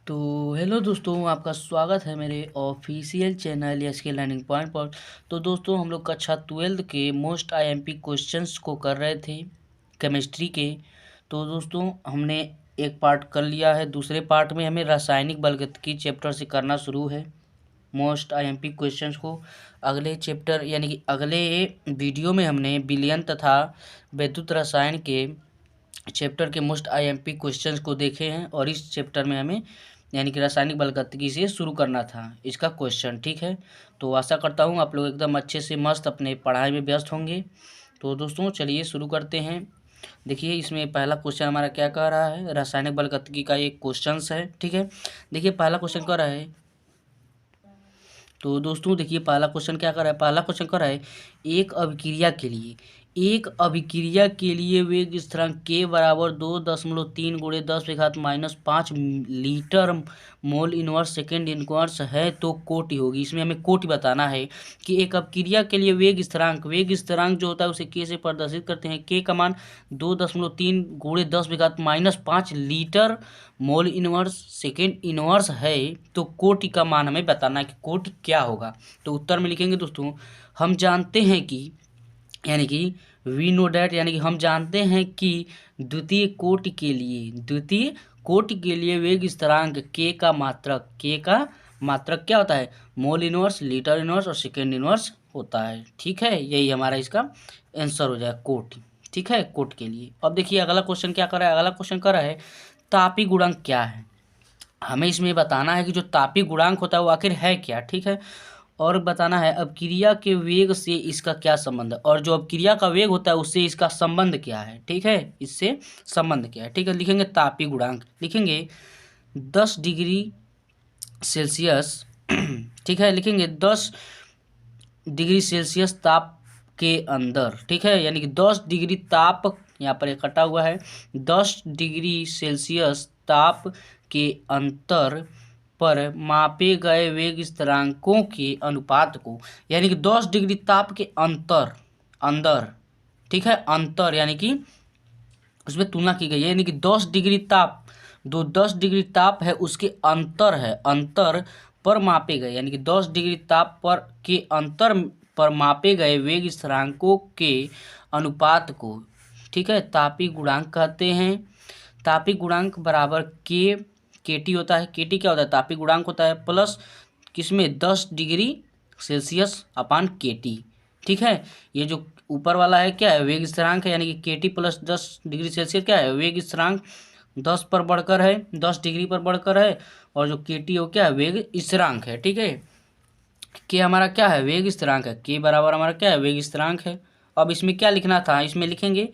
तो हेलो दोस्तों, आपका स्वागत है मेरे ऑफिशियल चैनल एस के लर्निंग पॉइंट पर। तो दोस्तों, हम लोग कक्षा 12 के मोस्ट आईएमपी क्वेश्चंस को कर रहे थे केमिस्ट्री के। तो दोस्तों, हमने एक पार्ट कर लिया है। दूसरे पार्ट में हमें रासायनिक बलगतिकी चैप्टर से करना शुरू है मोस्ट आईएमपी क्वेश्चंस को। अगले चैप्टर यानी कि अगले वीडियो में हमने विलयन तथा विद्युत रसायन के चैप्टर के मोस्ट आईएमपी क्वेश्चंस को देखे हैं, और इस चैप्टर में हमें यानी कि रासायनिक बलगतिकी से शुरू करना था इसका क्वेश्चन। ठीक है, तो आशा करता हूँ आप लोग एकदम अच्छे से मस्त अपने पढ़ाई में व्यस्त होंगे। तो दोस्तों, चलिए शुरू करते हैं। देखिए, इसमें पहला क्वेश्चन हमारा क्या कह रहा है, रासायनिक बलगतिकी का एक क्वेश्चन है। ठीक है, देखिए पहला क्वेश्चन कह रहा है। तो दोस्तों देखिए, पहला क्वेश्चन क्या कर रहा है। पहला क्वेश्चन कर रहा है, एक अभिक्रिया के लिए वेग स्थिरांक के बराबर 2.3 गुणे 10⁻⁵ litre mole inverse second inverse है तो कोटि होगी। इसमें हमें कोटि बताना है कि एक अभिक्रिया के लिए वेग स्थिरांक जो होता है उसे के से प्रदर्शित करते हैं। के का मान 2.3 गुणे 10⁻⁵ litre mole inverse second inverse है तो कोटि का मान हमें बताना है कि कोटि क्या होगा। तो उत्तर में लिखेंगे दोस्तों, हम जानते हैं कि यानी कि वी नो डैट यानी कि हम जानते हैं कि द्वितीय कोटि के लिए वेग स्थिरांक के का मात्रक क्या होता है, मोल इनवर्स, लीटर इनवर्स और सेकेंड इनवर्स होता है। ठीक है, यही हमारा इसका आंसर हो जाएगा कोटि। ठीक है, कोटि के लिए। अब देखिए अगला क्वेश्चन क्या कर रहा है। अगला क्वेश्चन कर रहा है, तापी गुणांक क्या है। हमें इसमें बताना है कि जो तापी गुणांक होता है वो आखिर है क्या। ठीक है, और बताना है अपक्रिया के वेग से इसका क्या संबंध है, और जो अपक्रिया का वेग होता है उससे इसका संबंध क्या है। ठीक है, इससे संबंध क्या है। ठीक है, लिखेंगे तापी गुणांक, लिखेंगे 10 डिग्री सेल्सियस। ठीक है, लिखेंगे 10 डिग्री सेल्सियस ताप के अंदर। ठीक है, यानी कि 10 डिग्री ताप, यहाँ पर एक कटा हुआ है, 10 डिग्री सेल्सियस ताप के अंतर पर मापे गए वेग स्थिरांकों के अनुपात को, यानी कि 10 डिग्री ताप के अंदर। ठीक है, अंतर यानी कि उसमें तुलना की गई है, यानी कि 10 डिग्री ताप, जो 10 डिग्री ताप है उसके अंतर पर मापे गए, यानी कि 10 डिग्री ताप पर के अंतर पर मापे गए वेग स्थिरांकों के अनुपात को, ठीक है, तापी गुणांक कहते हैं। तापी गुणांक बराबर के टी होता है। के टी क्या होता है, तापी गुणांक होता है प्लस किसमें 10 डिग्री सेल्सियस अपान के टी। ठीक है, ये जो ऊपर वाला है क्या है, वेग स्थिरांक है, यानी कि के टी प्लस 10 डिग्री सेल्सियस क्या है, वेग स्थिरांक 10 पर बढ़कर है, 10 डिग्री पर बढ़कर है, और जो के टी वो क्या है, वेग स्थिरांक है। ठीक है, के हमारा क्या है, वेग स्थिरांक है, के बराबर हमारा क्या है, वेग स्थिरांक है। अब इसमें क्या लिखना था, इसमें लिखेंगे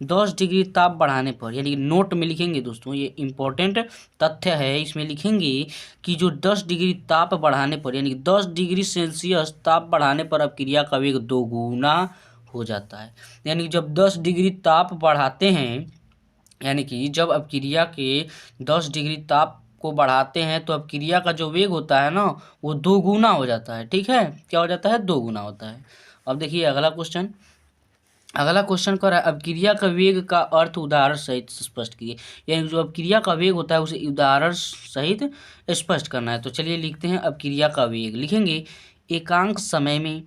10 डिग्री ताप बढ़ाने पर, यानी कि नोट में लिखेंगे दोस्तों, ये इंपॉर्टेंट तथ्य है। इसमें लिखेंगे कि जो 10 डिग्री ताप बढ़ाने पर, यानी कि 10 डिग्री सेल्सियस ताप बढ़ाने पर अपक्रिया का वेग 2 गुना हो जाता है। यानी कि जब 10 डिग्री ताप बढ़ाते हैं, यानी कि जब अपक्रिया के 10 डिग्री ताप को बढ़ाते हैं तो अपक्रिया का जो वेग होता है ना वो 2 गुना हो जाता है। ठीक है, क्या हो जाता है, 2 गुना होता है। अब देखिए अगला क्वेश्चन कर रहा है, अपक्रिया का वेग का अर्थ उदाहरण सहित स्पष्ट कीजिए। यानी जो अपक्रिया का वेग होता है उसे उदाहरण सहित स्पष्ट करना है। तो चलिए लिखते हैं अपक्रिया का वेग, लिखेंगे एकांक समय में,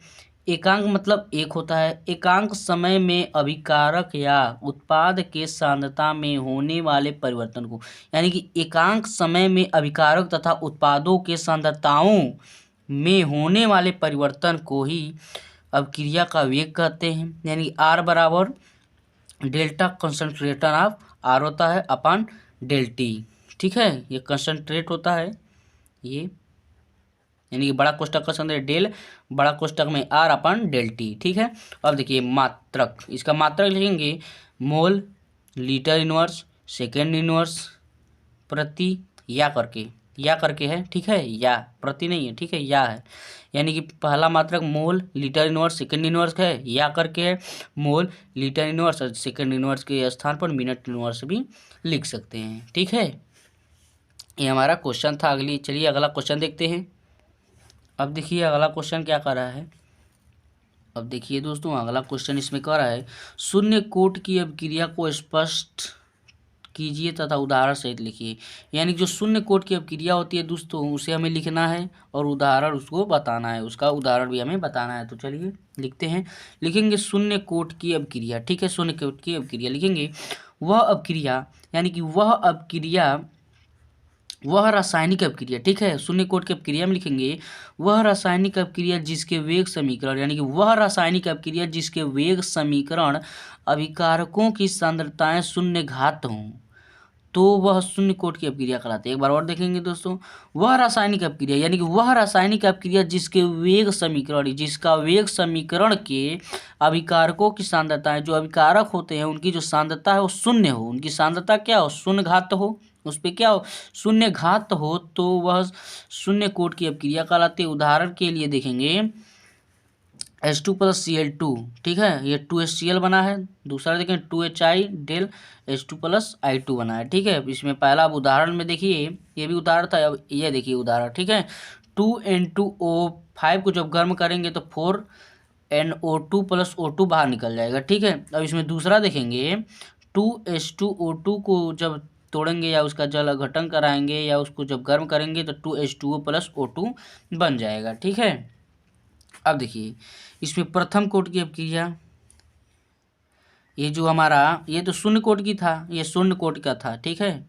एकांक मतलब एक होता है, एकांक समय में अभिकारक या उत्पाद के सांद्रता में होने वाले परिवर्तन को, यानी कि एकांक समय में अभिकारक तथा उत्पादों के सांद्रताओं में होने वाले परिवर्तन को ही अपक्रिया का वेग कहते हैं। यानी आर बराबर डेल्टा कंसंट्रेशन ऑफ आर होता है अपान डेल टी। ठीक है, ये कंसंट्रेट होता है ये, यानी कि बड़ा कोष्टक का संदर्भ डेल, बड़ा कोष्टक में आर अपान डेल टी। ठीक है, अब देखिए मात्रक, इसका मात्रक लिखेंगे मोल, लीटर इनवर्स, सेकेंड इनवर्स प्रति या करके है। ठीक है, या प्रति नहीं है, ठीक है, या है, यानी कि पहला मात्रक मोल, लीटर इनवर्स, सेकेंड इनवर्स है, या करके है, मोल, लीटर इनवर्स और सेकेंड इनवर्स के स्थान पर मिनट इनवर्स भी लिख सकते हैं। ठीक है, ये हमारा क्वेश्चन था। चलिए अगला क्वेश्चन देखते हैं। अब देखिए अगला क्वेश्चन क्या कर रहा है। अब देखिए दोस्तों, अगला क्वेश्चन इसमें कह रहा है, शून्य कोट की अपक्रिया को स्पष्ट कीजिए तथा उदाहरण सहित लिखिए। यानी जो शून्य कोट की अपक्रिया होती है दोस्तों उसे हमें लिखना है और उदाहरण उसको बताना है, उसका उदाहरण भी हमें बताना है। तो चलिए लिखते हैं। लिखेंगे शून्य कोट की अपक्रिया। ठीक है, शून्य कोट की अपक्रिया लिखेंगे। वह अपक्रिया यानी कि वह रासायनिक अपक्रिया। ठीक है, शून्य कोट की अपक्रिया में लिखेंगे वह रासायनिक अपक्रिया जिसके वेग समीकरण यानी कि वह रासायनिक अपक्रिया जिसके वेग समीकरण अभिकारकों की सांद्रताएं शून्य घात हों तो वह शून्य कोट की अपक्रिया कहलाती है। एक बार और देखेंगे दोस्तों, वह रासायनिक अपक्रिया यानी कि वह रासायनिक अपक्रिया जिसका वेग समीकरण के अभिकारकों की सांद्रताएं, जो अभिकारक होते हैं उनकी जो सांद्रता है वो शून्य हो, उनकी सांद्रता क्या हो, शून्य घात हो, उस पर क्या हो, शून्य घात हो, तो वह शून्य कोट की अपक्रिया कहलाती है। उदाहरण के लिए देखेंगे H2 प्लस Cl2। ठीक है, ये 2HCl बना है। दूसरा देखें 2HI del H2 plus I2 बना है। ठीक है, इसमें पहला अब उदाहरण में देखिए, ये भी उदाहरण था, अब ये देखिए उदाहरण। ठीक है, 2N2O5 को जब गर्म करेंगे तो 4NO2 प्लस O2 बाहर निकल जाएगा। ठीक है, अब इसमें दूसरा देखेंगे 2H2O2 को जब तोड़ेंगे या उसका जल अपघटन कराएंगे या उसको जब गर्म करेंगे तो 2H2O प्लस O2 बन जाएगा। ठीक है, अब देखिए इसमें प्रथम कोट की अपक्रिया, ये जो हमारा ये तो शून्य कोट की था, ये शून्य कोट का था। ठीक है,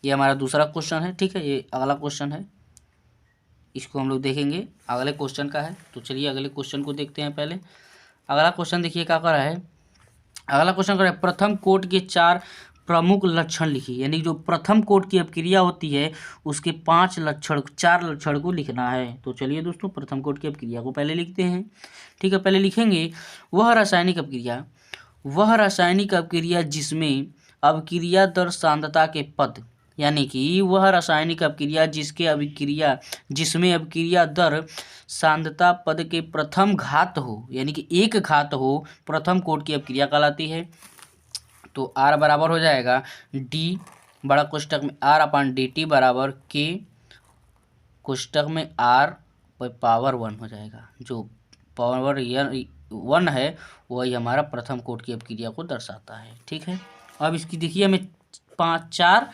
ये हमारा दूसरा क्वेश्चन है। ठीक है, ये अगला क्वेश्चन है, इसको हम लोग देखेंगे, अगले क्वेश्चन का है। तो चलिए अगले क्वेश्चन को देखते हैं। पहले अगला क्वेश्चन देखिए क्या कर रहा है। अगला क्वेश्चन कर रहा है प्रथम कोट के 4 प्रमुख लक्षण लिखिए। यानी जो प्रथम कोट की अपक्रिया होती है उसके 4 लक्षण को लिखना है। तो चलिए दोस्तों प्रथम कोट की अपक्रिया को पहले लिखते हैं। ठीक है, पहले लिखेंगे वह रासायनिक अपक्रिया जिसमें अपक्रिया दर सांद्रता के पद, यानी कि वह रासायनिक अपक्रिया जिसमें अपक्रिया दर सांद्रता पद के प्रथम घात हो, यानी कि एक घात हो, प्रथम कोट की अपक्रिया कहलाती है। तो R बराबर हो जाएगा D बड़ा कोष्टक में R/dt बराबर K कोष्टक में R पावर 1 हो जाएगा। जो पावर 1 है वही हमारा प्रथम कोट की अपक्रिया को दर्शाता है। ठीक है, अब इसकी देखिए हमें 4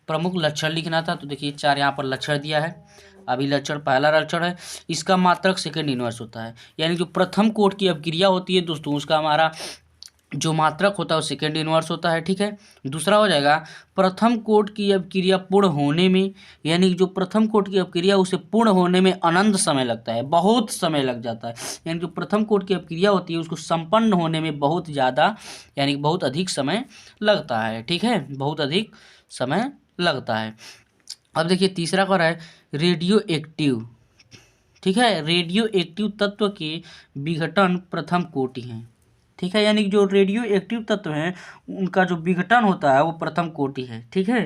प्रमुख लक्षण लिखना था। तो देखिए 4 यहाँ पर लक्षण दिया है। अभी लक्षण पहला लक्षण है, इसका मात्रक सेकंड इनवर्स होता है। यानी जो प्रथम कोट की अपक्रिया होती है दोस्तों उसका हमारा जो मात्रक होता है वो सेकेंड इनवर्स होता है। ठीक है, दूसरा हो जाएगा प्रथम कोट की अपक्रिया पूर्ण होने में, यानी जो प्रथम कोट की अपक्रिया उसे पूर्ण होने में अनंत समय लगता है, बहुत समय लग जाता है। यानी जो प्रथम कोट की अपक्रिया होती है उसको संपन्न होने में बहुत ज़्यादा यानी बहुत अधिक समय लगता है। ठीक है, बहुत अधिक समय लगता है। अब देखिए तीसरा क्या है, रेडियो एक्टिव। ठीक है, रेडियो एक्टिव तत्व के विघटन प्रथम कोटि हैं। ठीक है, यानी जो रेडियो एक्टिव तत्व हैं उनका जो विघटन होता है वो प्रथम कोटि है। ठीक है,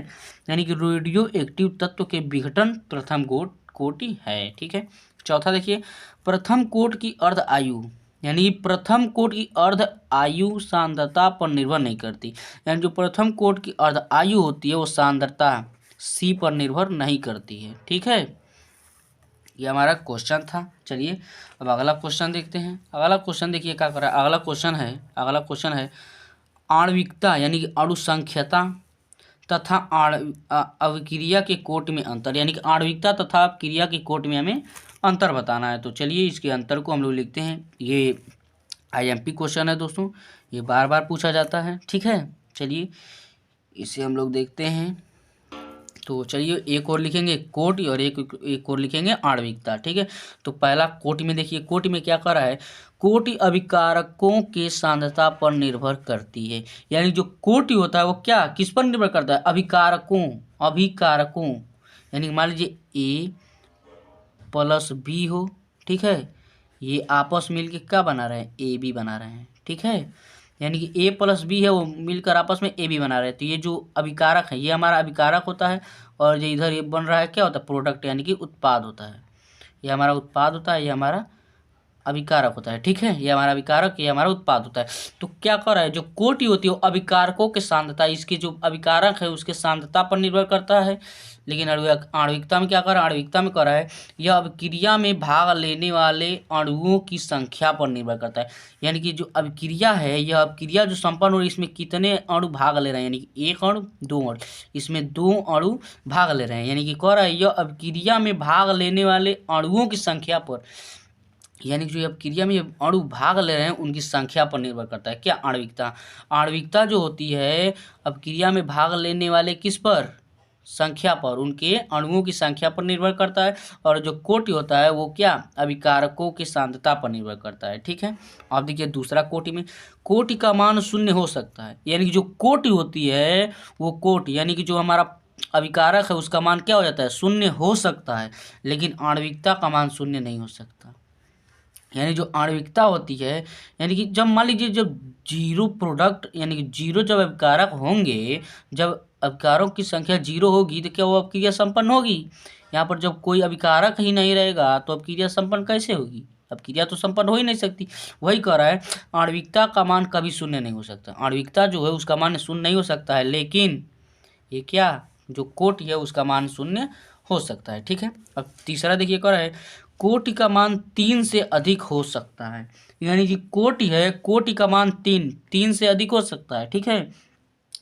यानी कि रेडियो एक्टिव तत्व के विघटन प्रथम कोटि है। ठीक है, चौथा देखिए प्रथम कोट की अर्ध आयु, यानी प्रथम कोट की अर्ध आयु सांद्रता पर निर्भर नहीं करती। यानी जो प्रथम कोट की अर्ध आयु होती है वो सांद्रता C पर निर्भर नहीं करती है। ठीक है, ये हमारा क्वेश्चन था। चलिए अब अगला क्वेश्चन देखते हैं। अगला क्वेश्चन देखिए क्या कर रहा है। अगला क्वेश्चन है आणविकता यानी कि अणुसंख्यता तथा अवक्रिया के कोट में अंतर, यानी कि आणविकता तथा क्रिया के कोट में हमें अंतर बताना है। तो चलिए इसके अंतर को हम लोग लिखते हैं। ये IMP क्वेश्चन है दोस्तों, ये बार बार पूछा जाता है। ठीक है, चलिए इसे हम लोग देखते हैं। तो चलिए एक और लिखेंगे कोटि और एक और लिखेंगे आणविकता। ठीक है, तो पहला कोटि में देखिए, कोटि में क्या कर रहा है, कोटि अभिकारकों के सांद्रता पर निर्भर करती है। यानी जो कोटि होता है वो क्या किस पर निर्भर करता है, अभिकारकों यानी मान लीजिए A प्लस B हो। ठीक है, ये आपस मिलके क्या बना रहे हैं, AB बना रहे हैं। ठीक है, यानी कि A प्लस B है वो मिलकर आपस में AB बना रहे हैं। तो ये जो अभिकारक है ये हमारा अभिकारक होता है और जो इधर ये बन रहा है क्या होता है, प्रोडक्ट यानी कि उत्पाद होता है। ये हमारा उत्पाद होता है, ये हमारा अभिकारक होता है, ठीक है, ये हमारा अभिकारक, ये हमारा उत्पाद होता है। तो क्या कर रहा है, जो कोटि होती है वो अभिकारकों के सांद्रता, इसके जो अभिकारक है उसके सांद्रता पर निर्भर करता है। लेकिन आणविकता में क्या कर रहा है, आणविकता में कर रहा है यह अभिक्रिया में भाग लेने वाले अणुओं की संख्या पर निर्भर करता है। यानी कि जो अभिक्रिया है, यह अभिक्रिया जो संपन्न हो रही है इसमें कितने अणु भाग ले रहे हैं, यानी कि एक अणु, दो अणु, इसमें दो अणु भाग ले रहे हैं। यानी कि कह रहा है यह अभिक्रिया में भाग लेने वाले अणुओं की संख्या पर, यानी जो अभिक्रिया में अणु भाग ले रहे हैं उनकी संख्या पर निर्भर करता है। क्या, आणविकता। आणविकता जो होती है अभिक्रिया में भाग लेने वाले किस पर, संख्या पर, उनके अणुओं की संख्या पर निर्भर करता है। और जो कोटि होता है वो क्या, अभिकारकों की सांद्रता पर निर्भर करता है, ठीक है। अब देखिए दूसरा कोटि में, कोटि का मान शून्य हो सकता है। यानी कि जो कोटि होती है वो कोटि, यानी कि जो हमारा अभिकारक है उसका मान क्या हो जाता है, शून्य हो सकता है, लेकिन आणविकता का मान शून्य नहीं हो सकता। यानी जो आणविकता होती है, यानी कि जब मान लीजिए जब जीरो प्रोडक्ट, यानी कि जीरो जब अभिकारक होंगे, जब अभिकारकों की संख्या जीरो होगी तो क्या वो अभिक्रिया संपन्न होगी। यहाँ पर जब कोई अभिकारक ही नहीं रहेगा तो अभिक्रिया संपन्न कैसे होगी, अभिक्रिया तो संपन्न हो ही नहीं सकती। वही कह रहा है आणविकता का मान कभी शून्य नहीं हो सकता, आणविकता जो है उसका मान शून्य नहीं हो सकता है, लेकिन ये क्या, जो कोटि है उसका मान शून्य हो सकता है, ठीक है। अब तीसरा देखिए कह रहा है कोटि का मान 3 से अधिक हो सकता है। यानी कि कोटि है, कोटि का मान 3 से अधिक हो सकता है, ठीक है।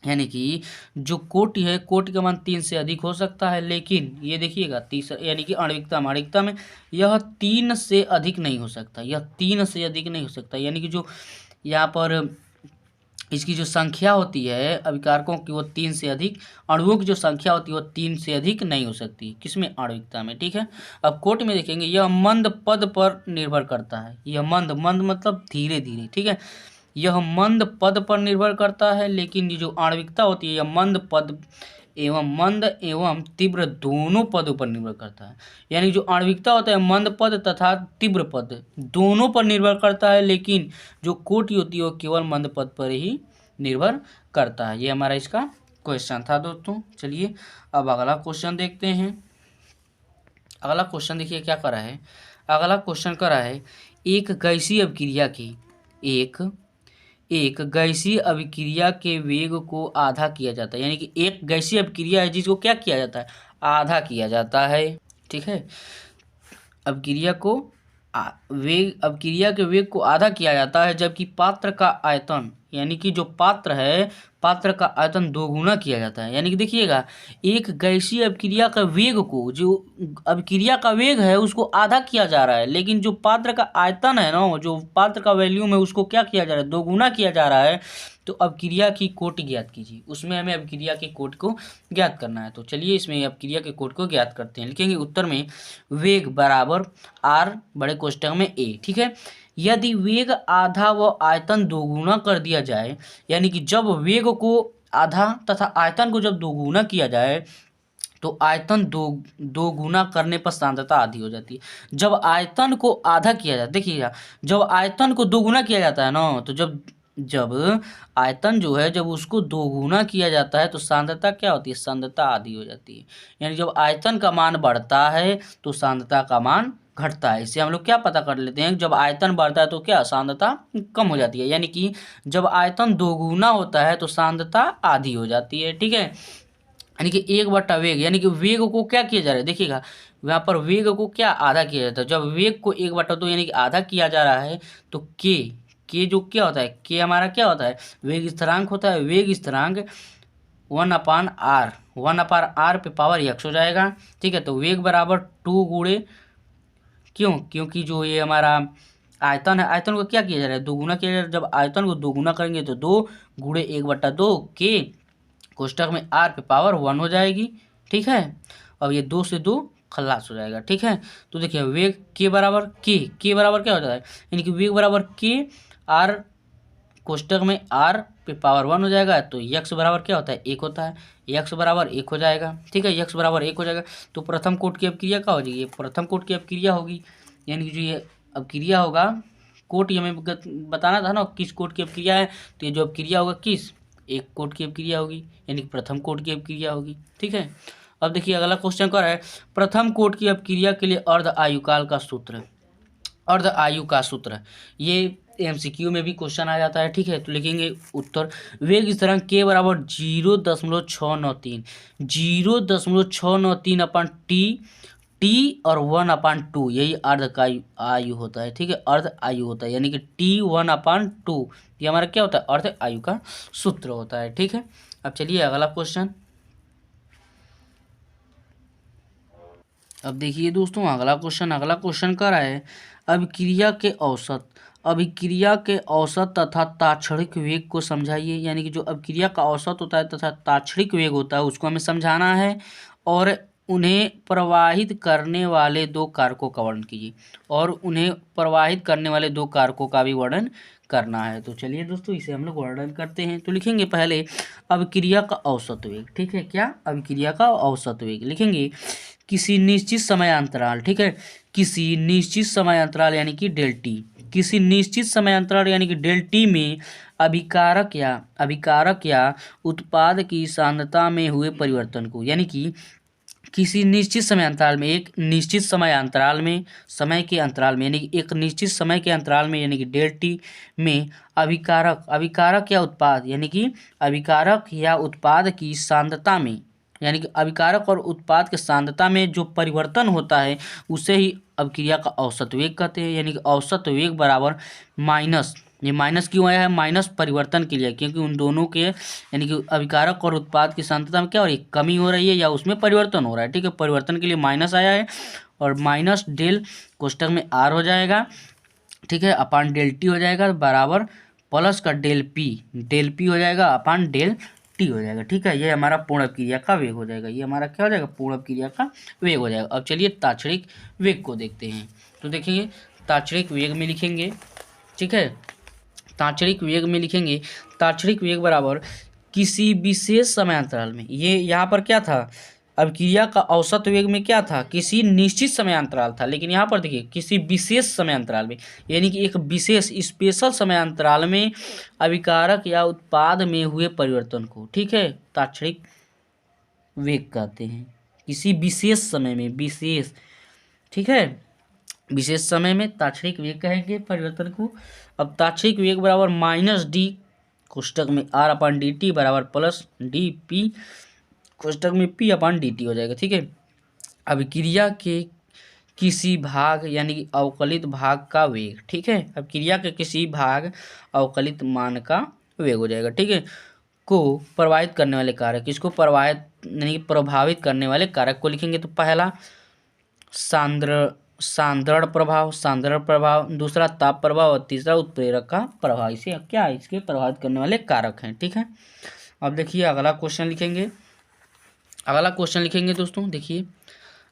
यानी कि जो कोटि है, कोटि का मान 3 से अधिक हो सकता है, लेकिन ये देखिएगा तीसरा, यानी कि आणविकता में यह 3 से अधिक नहीं हो सकता, यह 3 से अधिक नहीं हो सकता। यानी कि जो यहाँ पर इसकी जो संख्या होती है अभिकारकों की वो 3 से अधिक, अणुओं की जो संख्या होती है वो 3 से अधिक नहीं हो सकती, किसमें, आणविकता में, ठीक है। अब कोटि में देखेंगे यह मंद पद पर निर्भर करता है। यह मंद मतलब धीरे धीरे, ठीक है, यह मंद पद पर निर्भर करता है। लेकिन ये जो आणविकता होती है यह मंद एवं तीव्र दोनों पदों पर निर्भर करता है। यानी जो आणविकता होता है मंद पद तथा तीव्र पद दोनों पर निर्भर करता है, लेकिन जो कोटि होती है वो केवल मंद पद पर ही निर्भर करता है। ये हमारा इसका क्वेश्चन था दोस्तों। चलिए अब अगला क्वेश्चन देखते हैं। अगला क्वेश्चन देखिए क्या करा है, अगला क्वेश्चन करा है एक गैसीय अभिक्रिया की एक गैसीय अभिक्रिया के वेग को आधा किया जाता है। यानी कि एक गैसीय अभिक्रिया है जिसको क्या किया जाता है, आधा किया जाता है, ठीक है। अभिक्रिया के वेग को आधा किया जाता है, जबकि पात्र का आयतन, यानी कि जो पात्र है पात्र का आयतन दोगुना किया जाता है। यानी कि देखिएगा एक गैसीय अभिक्रिया का वेग को, जो अभिक्रिया का वेग है उसको आधा किया जा रहा है, लेकिन जो पात्र का आयतन है ना, जो पात्र का वैल्यूम है उसको क्या किया जा रहा है, दोगुना किया जा रहा है। तो अभिक्रिया की कोटि ज्ञात कीजिए, उसमें हमें अभिक्रिया के कोटि को ज्ञात करना है। तो चलिए इसमें अभिक्रिया के कोटि को ज्ञात करते हैं। लिखेंगे उत्तर में वेग बराबर आर बड़े कोष्ठक में ए, ठीक है। यदि वेग आधा व आयतन दोगुना कर दिया जाए, यानी कि जब वेग को आधा तथा आयतन को जब दोगुना किया जाए तो आयतन दो गुना करने पर सांद्रता आधी हो जाती है। जब आयतन को आधा किया जाता है, देखिएगा जब आयतन को दोगुना किया जाता है ना, तो जब आयतन जो है जब उसको दोगुना किया जाता है तो सांद्रता क्या होती है, सांद्रता आधी हो जाती है। यानी जब आयतन का मान बढ़ता है तो सांद्रता का मान घटता है। इससे हम लोग क्या पता कर लेते हैं, जब आयतन बढ़ता है तो क्या सांद्रता कम हो जाती है। यानी कि जब आयतन दोगुना होता है तो सांद्रता आधी हो जाती है, ठीक है। यानी कि 1/वेग, यानी कि वेग को क्या किया जा रहा है, देखिएगा यहाँ पर वेग को क्या आधा किया जाता है। जब वेग को 1/2 यानी कि आधा किया जा रहा है तो के जो क्या होता है, के हमारा क्या होता है, वेग स्थिरांक होता है। वेग स्थिरांक 1/r पे पावर x हो जाएगा, ठीक है। तो वेग बराबर 2 गुणे, क्योंकि जो ये हमारा आयतन है, आयतन को क्या किया जा रहा है, दोगुना किया जा रहा है। जब आयतन को दोगुना करेंगे तो 2 गुणे 1/2 के कोष्ठक में r पे पावर 1 हो जाएगी, ठीक है। अब ये 2 से 2 खल्लास हो जाएगा, ठीक है। तो देखिए वेग के बराबर क्या होता है, यानी कि वेग बराबर के r कोष्ठक में r पे पावर 1 हो जाएगा। तो x बराबर क्या होता है, 1 होता है, x बराबर 1 हो जाएगा, ठीक है। x बराबर 1 हो जाएगा तो प्रथम कोटि की अभिक्रिया क्या हो जाएगी, प्रथम कोटि की अभिक्रिया होगी। यानी कि जो ये अभिक्रिया होगा, कोटि हमें बताना था ना किस कोटि की अभिक्रिया है, तो ये जो अभिक्रिया होगा किस, एक कोटि की अभिक्रिया होगी, यानी कि प्रथम कोटि की अभिक्रिया होगी, ठीक है। अब देखिए अगला क्वेश्चन क्या है, प्रथम कोटि की अभिक्रिया के लिए अर्ध आयुकाल का सूत्र। अर्ध आयु का सूत्र। ये एमसीक्यू में भी क्वेश्चन आ जाता है, ठीक है। तो लिखेंगे उत्तर, वेग स्थिरांक के बराबर 0.693, 0.693 अपन टी और 1/2, यही अर्ध का आयु होता है, ठीक है। अर्ध आयु होता है, यानी कि T1/2, ये हमारा क्या होता है, अर्ध आयु का सूत्र होता है, ठीक है। अब चलिए अगला क्वेश्चन। अब देखिए दोस्तों अगला क्वेश्चन कर रहा है, अभिक्रिया के औसत तथा ताक्षणिक वेग को समझाइए। यानी कि जो अभिक्रिया का औसत होता है तथा ताक्षणिक वेग होता है उसको हमें समझाना है, और उन्हें प्रवाहित करने वाले दो कारकों का वर्णन कीजिए, और उन्हें प्रवाहित करने वाले दो कारकों का भी वर्णन करना है। तो चलिए दोस्तों इसे हम लोग वर्णन करते हैं। तो लिखेंगे पहले अभिक्रिया का औसत वेग, ठीक है। क्या, अभिक्रिया का औसत वेग लिखेंगे किसी निश्चित समय अंतराल, ठीक है, किसी निश्चित समय अंतराल यानी कि डेल टी, किसी निश्चित समय अंतराल यानी कि डेल टी में अभिकारक या उत्पाद की सांद्रता में हुए परिवर्तन को, यानी कि किसी निश्चित समय अंतराल में, एक निश्चित समय अंतराल में, समय के अंतराल में, यानी कि एक निश्चित समय के अंतराल में, यानी कि डेल टी में अभिकारक या उत्पाद, यानी कि अभिकारक या उत्पाद की सांद्रता में, यानी कि अभिकारक और उत्पाद के सांद्रता में जो परिवर्तन होता है उसे ही अभिक्रिया का औसत वेग कहते हैं। यानी कि औसत वेग बराबर माइनस, ये माइनस क्यों आया है, माइनस परिवर्तन के लिए, क्योंकि उन दोनों के यानी कि अभिकारक और उत्पाद की सांद्रता में क्या हो रही है, कमी हो रही है या उसमें परिवर्तन हो रहा है, ठीक है। परिवर्तन के लिए माइनस आया है, और माइनस डेल कोष्टक में आर हो जाएगा, ठीक है, अपान डेल टी हो जाएगा, बराबर प्लस का डेल पी हो जाएगा अपान डेल टी हो जाएगा, ठीक है। ये हमारा पूर्ण अभिक्रिया का वेग हो जाएगा, ये हमारा क्या हो जाएगा, पूर्ण अभिक्रिया का वेग हो जाएगा। अब चलिए ताक्षणिक वेग को देखते हैं। तो देखिए ताक्षणिक वेग में लिखेंगे, ठीक है, ताक्षणिक वेग बराबर किसी विशेष समय अंतराल में, ये यहाँ पर क्या था, अभिक्रिया का औसत वेग में क्या था, किसी निश्चित समय अंतराल था, लेकिन यहाँ पर देखिए किसी विशेष समय अंतराल में, यानी कि एक विशेष स्पेशल समय अंतराल में अभिकारक या उत्पाद में हुए परिवर्तन को, ठीक है, ताक्षणिक वेग कहते हैं। किसी विशेष समय में, विशेष, ठीक है, विशेष समय में ताक्षणिक वेग कहेंगे परिवर्तन को। अब ताक्षणिक वेग बराबर माइनस डी कोष्टक में आर अपान डी टी बराबर प्लस डी पी कोष्टक में पी अपान डी टी हो जाएगा, ठीक है। अभिक्रिया के किसी भाग यानी कि अवकलित भाग का वेग, ठीक है, अभिक्रिया के किसी भाग अवकलित मान का वेग हो जाएगा, ठीक है, को प्रभावित करने वाले कारक, इसको प्रभावित करने वाले कारक को लिखेंगे। तो पहला सांद्रण प्रभाव, दूसरा ताप प्रभाव, और तीसरा उत्प्रेरक का प्रभाव, इसे क्या है, इसके प्रभावित करने वाले कारक हैं, ठीक है। अब देखिए अगला क्वेश्चन लिखेंगे दोस्तों। देखिए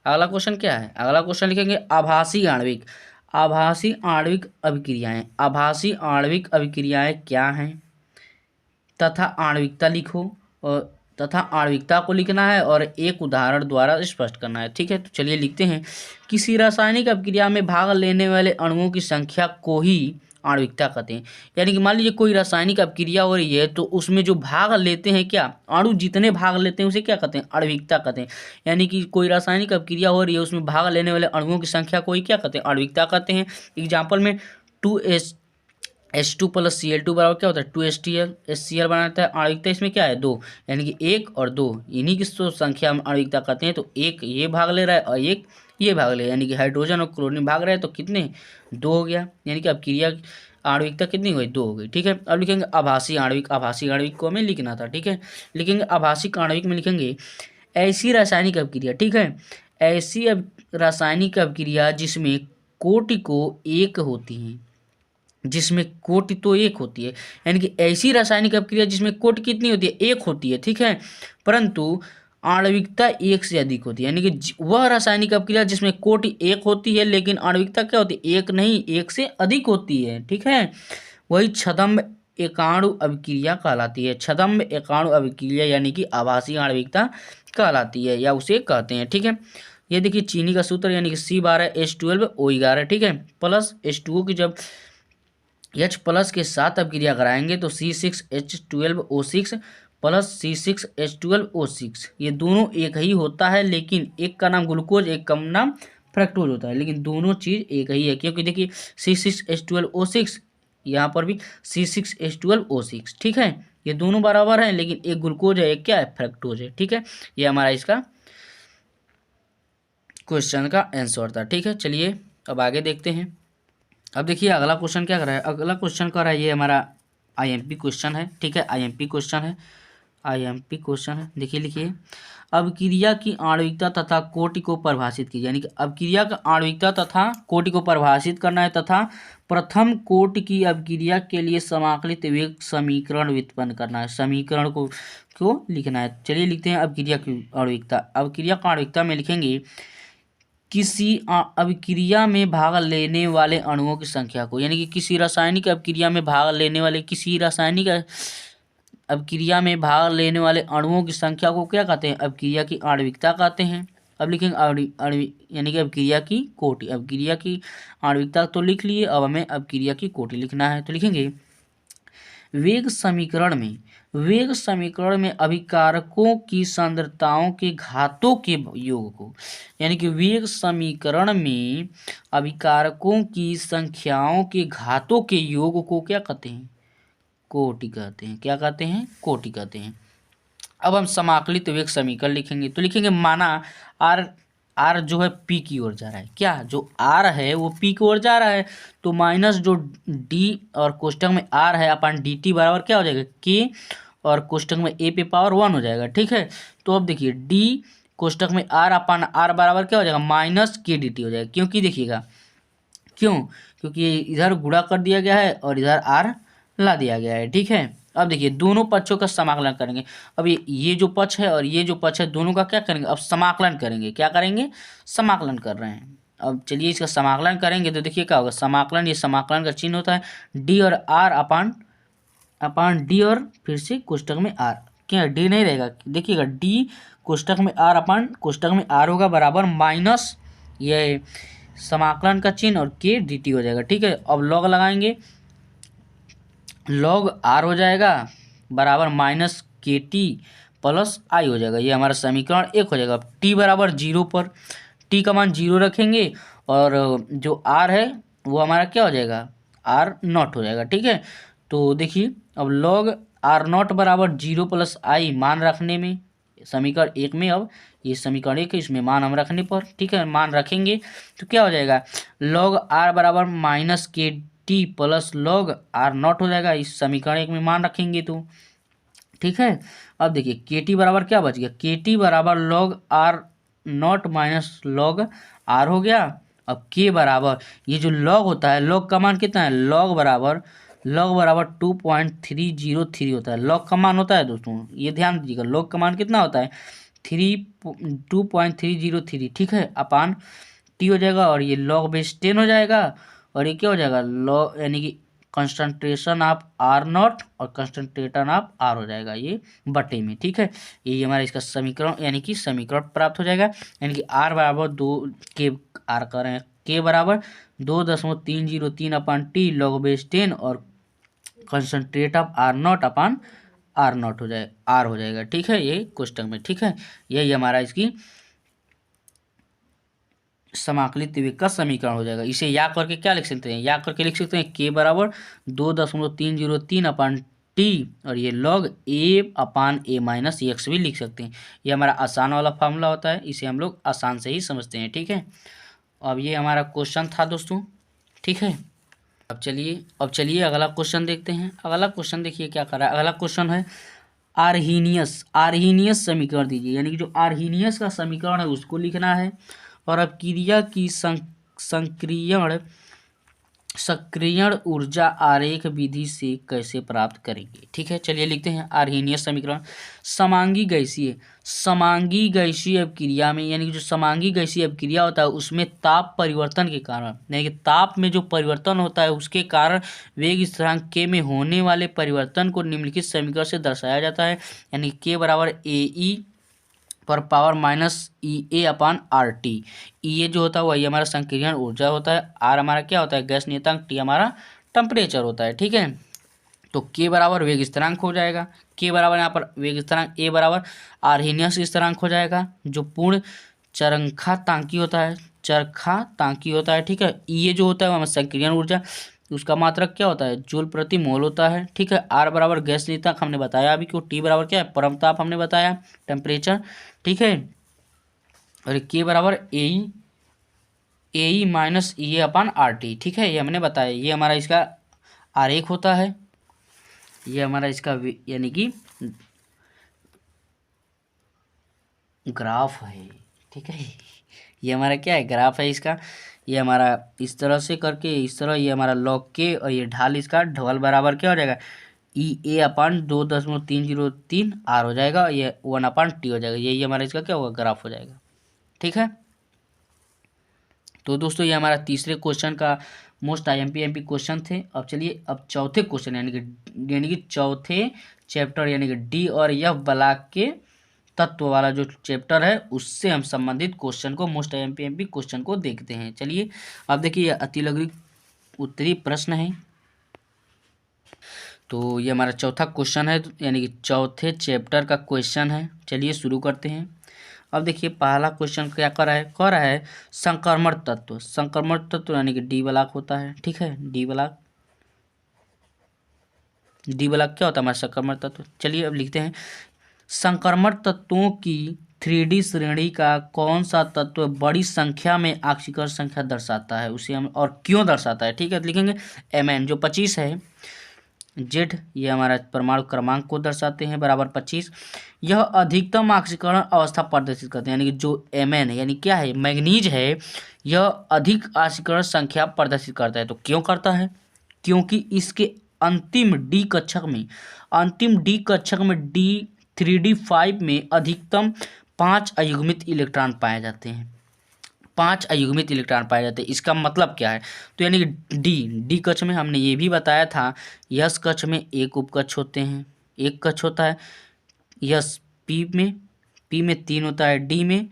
अगला क्वेश्चन क्या है, अगला क्वेश्चन लिखेंगे आभासी आणविक अभिक्रियाएं क्या हैं तथा आणविकता लिखो, और तथा आणविकता को लिखना है और एक उदाहरण द्वारा स्पष्ट करना है, ठीक है। तो चलिए लिखते हैं, किसी रासायनिक अभिक्रिया में भाग लेने वाले अणुओं की संख्या को ही आणविकता कहते हैं। यानी कि मान लीजिए कोई रासायनिक अभिक्रिया हो रही है तो उसमें जो भाग लेते हैं, क्या अणु जितने भाग लेते हैं उसे क्या कहते हैं, आणविकता कहते हैं। यानी कि कोई रासायनिक अभिक्रिया हो रही है उसमें भाग लेने वाले अणुओं की संख्या को ही क्या कहते हैं, आणविकता कहते हैं। एग्जाम्पल में H2 प्लस Cl2 बराबर क्या होता है, 2HCl, HCl बनाता है। आणविकता इसमें क्या है, 2, यानी कि 1 और 2, इन्हीं की तो संख्या हम आणविकता कहते हैं। तो एक ये भाग ले रहा है और एक ये भाग ले रहा है, यानी कि हाइड्रोजन और क्लोरीन भाग रहे हैं, तो कितने, 2 हो गया, यानी कि अब क्रिया आणविकता कितनी हुई, 2 हो गई, ठीक है। अब लिखेंगे आभासी आणविक को हमें लिखना था, ठीक है। लिखेंगे आभासी आणविक में लिखेंगे ऐसी रासायनिक अभिक्रिया, ठीक है, ऐसी रासायनिक अभिक्रिया जिसमें कोटि को एक होती है, जिसमें कोटि तो एक होती है, यानी कि ऐसी रासायनिक अभिक्रिया जिसमें कोटि कितनी होती है, एक होती है, ठीक है, परंतु आणविकता एक से अधिक होती है। यानी कि वह रासायनिक अभिक्रिया जिसमें कोटि एक होती है लेकिन आणविकता क्या होती है, एक नहीं, एक से अधिक होती है, ठीक है, वही छद्म एकाणु अभिक्रिया कहलाती है। छद्म एकाणु अभिक्रिया यानी कि आभासी आणविकता कहलाती है, या उसे कहते हैं, ठीक है। ये देखिए चीनी का सूत्र, यानी कि C12H12O11, ठीक है, प्लस H2O की जब H प्लस के साथ अभिक्रिया कराएंगे तो C6H12O6 प्लस C6H12O6, ये दोनों एक ही होता है, लेकिन एक का नाम ग्लूकोज, एक का नाम फ्रक्टोज होता है, लेकिन दोनों चीज़ एक ही है, क्योंकि देखिए C6H12O6, यहाँ पर भी C6H12O6, ठीक है। ये दोनों बराबर हैं, लेकिन एक ग्लूकोज है, एक क्या है, फ्रक्टोज है, ठीक है। ये हमारा इसका क्वेश्चन का आंसर था, ठीक है। चलिए अब आगे देखते हैं। अब देखिए अगला क्वेश्चन क्या कर रहा है, अगला क्वेश्चन कर रहा है, ये हमारा आईएमपी क्वेश्चन है, ठीक है। आईएमपी क्वेश्चन है, आईएमपी क्वेश्चन है। देखिए लिखिए, अवक्रिया की आणविकता तथा कोटि को परिभाषित कीजिए, यानी कि अवक्रिया का आणविकता तथा कोटि को परिभाषित करना है, तथा प्रथम कोटि की अवक्रिया के लिए समाकलित वेग समीकरण व्युत्पन्न करना है, समीकरण को लिखना है। चलिए लिखते हैं अवक्रिया की आणविकता। अवक्रिया का आणविकता में लिखेंगे किसी अभिक्रिया में भाग लेने वाले अणुओं की संख्या को, यानी कि किसी रासायनिक अभिक्रिया में भाग लेने वाले, किसी रासायनिक अभिक्रिया में भाग लेने वाले अणुओं की संख्या को क्या कहते हैं, अभिक्रिया की आणविकता कहते हैं। अब लिखेंगे यानी कि अभिक्रिया की कोटि, अभिक्रिया की आणविकता तो लिख लिए, अब हमें अभिक्रिया की कोटि लिखना है। तो लिखेंगे वेग समीकरण में अभिकारकों की सांद्रताओं के घातों के योग को, यानी कि वेग समीकरण में अभिकारकों की संख्याओं के घातों के योग को क्या कहते हैं, कोटि कहते हैं। क्या कहते हैं, कोटि कहते हैं। अब हम समाकलित वेग समीकरण लिखेंगे, तो लिखेंगे माना आर जो है पी की ओर जा रहा है, क्या जो आर है वो पी की ओर जा रहा है, तो माइनस जो डी और कोष्टक में आर है अपन डी टी बराबर क्या हो जाएगा, के, और कोष्टक में ए पे पावर 1 हो जाएगा, ठीक है। तो अब देखिए डी कोष्टक में आर अपन आर बराबर क्या हो जाएगा, माइनस के डी टी हो जाएगा, क्योंकि देखिएगा क्योंकि इधर गुणा कर दिया गया है और इधर आर ला दिया गया है, ठीक है। अब देखिए दोनों पक्षों का समाकलन करेंगे। अब ये जो पक्ष है और ये जो पक्ष है दोनों का क्या करेंगे, अब समाकलन करेंगे। क्या करेंगे, समाकलन कर रहे हैं। अब चलिए इसका समाकलन करेंगे तो देखिए क्या होगा, समाकलन, ये समाकलन का चिन्ह होता है डी और आर अपान डी और फिर से कोष्टक में आर, क्या डी नहीं रहेगा, देखिएगा डी कोष्टक में आर अपान कोष्टक में आर होगा बराबर माइनस ये समाकलन का चिन्ह और के डी टी हो जाएगा, ठीक है। अब लॉग लगाएंगे, लॉग आर हो जाएगा बराबर माइनस के टी प्लस आई हो जाएगा, ये हमारा समीकरण 1 हो जाएगा। अब टी बराबर 0 पर टी का मान 0 रखेंगे और जो आर है वो हमारा क्या हो जाएगा, आर नॉट हो जाएगा, ठीक है। तो देखिए अब लॉग आर नॉट बराबर 0 प्लस आई मान रखने में, समीकरण 1 में, अब ये समीकरण 1 है, इसमें मान हम रखने पर, ठीक है, मान रखेंगे तो क्या हो जाएगा, लॉग आर बराबर माइनस के T plus log are naught हो जाएगा, इस समीकरण 1 में मान रखेंगे तो, ठीक है। अब देखिए के टी बराबर क्या बच गया, के टी बराबर log are not minus log are हो गया। अब के बराबर ये जो लॉग होता है, लॉग का मान कितना है, लॉग बराबर 2.303 होता है, लॉग का मान होता है दोस्तों, ये ध्यान दीजिएगा, लॉग का मान कितना होता है 2.303, ठीक है, अपान टी हो जाएगा और ये लॉग बेस 10 हो जाएगा और ये क्या हो जाएगा, लॉग यानी कि कंसंट्रेशन ऑफ आर नॉट और कंसंट्रेशन ऑफ आर हो जाएगा ये बटे में, ठीक है। ये हमारा इसका समीकरण यानी कि समीकरण प्राप्त हो जाएगा, यानी कि आर बराबर 2 के आर करें के बराबर 2.303 अपान टी लॉग बेस 10 और concentrate of R naught upon R naught हो जाए आर हो जाएगा, ठीक है, ये कोष्टक में, ठीक है। यही हमारा इसकी समाकलित वेग का समीकरण हो जाएगा। इसे या करके क्या लिख सकते हैं, या करके लिख सकते हैं के बराबर 2.303 अपान टी और ये लॉग ए अपान ए माइनस एक्स भी लिख सकते हैं। ये हमारा आसान वाला फार्मूला होता है, इसे हम लोग आसान से ही समझते हैं, ठीक है। अब ये हमारा क्वेश्चन था दोस्तों, ठीक है। अब चलिए अगला क्वेश्चन देखते हैं। अगला क्वेश्चन देखिए क्या कर रहा है, अगला क्वेश्चन है आर्हीनियस समीकरण दीजिए, यानी कि जो आर्हीनियस का समीकरण है उसको लिखना है और अब क्रिया की सक्रियण ऊर्जा आरेख विधि से कैसे प्राप्त करेंगे, ठीक है। चलिए लिखते हैं आर्हीनियस समीकरण। समांगी गैसीय अभिक्रिया में, यानी कि जो समांगी गैसीय अभिक्रिया होता है उसमें ताप परिवर्तन के कारण, यानी कि ताप में जो परिवर्तन होता है उसके कारण वेग स्थिरांक के में होने वाले परिवर्तन को निम्नलिखित समीकरण से दर्शाया जाता है, यानी के बराबर ए ई पर पावर माइनस ई ए अपान आर टी। ई ए जो होता है वही हमारा संक्रियण ऊर्जा होता है, आर हमारा क्या होता है गैस नियतांक, टी हमारा टेम्परेचर होता है, ठीक है। तो के बराबर वेग स्थिरांक हो जाएगा, के बराबर यहाँ पर वेग स्थिरांक, ए बराबर आर्हीनियस स्थिरांक हो जाएगा जो पूर्ण चरंखातांकी होता है, चरखा तांकी होता है, ठीक है। ये जो होता है हमारा संक्रियण ऊर्जा, उसका मात्रक क्या होता है, जूल प्रति मोल होता है, ठीक है। आर बराबर गैस नियतांक हमने बताया अभी क्यों, टी बराबर क्या है, परम ताप हमने बताया, टेम्परेचर, ठीक है। और के बराबर ए माइनस ई अपन आर टी, ठीक है, ये हमने बताया। ये हमारा इसका आरेख होता है, ये हमारा इसका यानी कि ग्राफ है, ठीक है। ये हमारा क्या है, ग्राफ है इसका। ये हमारा इस तरह से करके इस तरह, ये हमारा लॉग के और ये ढाल, इसका ढाल बराबर क्या हो जाएगा, ई ए अपान 2.303 आर हो जाएगा, ये 1/t हो जाएगा। यही हमारा इसका क्या होगा, ग्राफ हो जाएगा, ठीक है। तो दोस्तों ये हमारा तीसरे क्वेश्चन का मोस्ट आईएमपी क्वेश्चन थे। अब चलिए अब चौथे क्वेश्चन यानी कि चौथे चैप्टर यानी कि डी और एफ ब्लॉक के तत्व वाला जो चैप्टर है उससे हम संबंधित क्वेश्चन को, मोस्ट आईएमपी क्वेश्चन को देखते हैं। चलिए अब देखिए अतिलघु उत्तरी प्रश्न है। तो ये हमारा चौथा क्वेश्चन है, यानी कि चौथे चैप्टर का क्वेश्चन है। चलिए शुरू करते हैं। अब देखिए पहला क्वेश्चन क्या कह रहा है संक्रमण तत्व। संक्रमण तत्व यानी कि डी ब्लॉक होता है, ठीक है। डी ब्लॉक क्या होता है हमारा संक्रमण तत्व। चलिए अब लिखते हैं, संक्रमण तत्वों की 3D श्रेणी का कौन सा तत्व बड़ी संख्या में ऑक्सीकरण संख्या दर्शाता है, उसे हम और क्यों दर्शाता है, ठीक है। तो लिखेंगे Mn जो 25 है, जेड ये हमारा परमाणु क्रमांक को दर्शाते हैं बराबर 25। यह अधिकतम ऑक्सीकरण अवस्था प्रदर्शित करते हैं, यानी कि जो Mn है यानी क्या है, मैग्नीज है, यह अधिक ऑक्सीकरण संख्या प्रदर्शित करता है। तो क्यों करता है, क्योंकि इसके अंतिम डी कक्षक में D3D5 में अधिकतम 5 अयुग्मित इलेक्ट्रॉन पाए जाते हैं। 5 अयुग्मित इलेक्ट्रॉन पाए जाते हैं। इसका मतलब क्या है, तो यानी कि डी कक्ष में हमने ये भी बताया था, यस कक्ष में एक उपकक्ष होते हैं, एक कक्ष होता है। यस पी में 3 होता है, डी में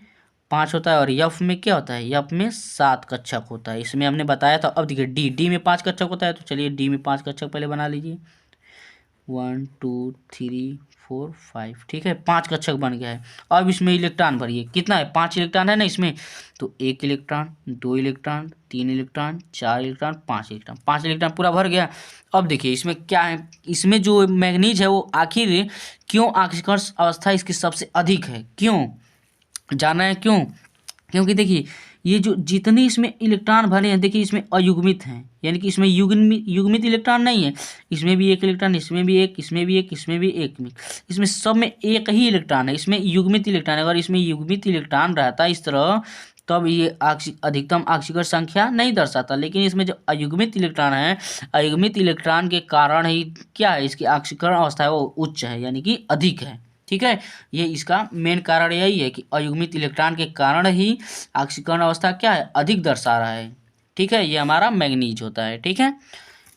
5 होता है और यफ में क्या होता है, यफ में 7 कक्षक होता है। इसमें हमने बताया था। अब देखिए डी में 5 कक्षक होता है, तो चलिए डी में 5 कक्षक पहले बना लीजिए, 1 2 3 4 5, ठीक है, 5 कक्षक बन गया है। अब इसमें इलेक्ट्रॉन भरिए, कितना है, 5 इलेक्ट्रॉन है ना इसमें, तो 1 electron, 2 electron, 3 electron, 4 electron, 5 electron, 5 electron पूरा भर गया। अब देखिए इसमें क्या है, इसमें जो मैग्नीज है वो आखिर क्यों ऑक्सीकरण अवस्था इसकी सबसे अधिक है, क्यों जाना है, क्यों, क्योंकि देखिए ये जो जितने इसमें इलेक्ट्रॉन भरे हैं, देखिए इसमें अयुग्मित हैं, यानी कि इसमें युग्मित इलेक्ट्रॉन नहीं है। इसमें भी एक इलेक्ट्रॉन, इसमें भी एक, इसमें भी एक, इसमें भी एक, इसमें सब में एक ही इलेक्ट्रॉन है, इसमें युग्मित इलेक्ट्रॉन है। अगर इसमें युग्मित इलेक्ट्रॉन रहता इस तरह, तब ये अधिकतम ऑक्सीकरण संख्या नहीं दर्शाता। लेकिन इसमें जो अयुग्मित इलेक्ट्रॉन है, अयुग्मित इलेक्ट्रॉन के कारण ही क्या है, इसकी ऑक्सीकरण अवस्था है वो उच्च है, यानी कि अधिक है, ठीक है। ये इसका मेन कारण यही है कि अयुग्मित इलेक्ट्रॉन के कारण ही ऑक्सीकरण अवस्था क्या है, अधिक दर्शा रहा है, ठीक है। ये हमारा मैग्नीज होता है, ठीक है।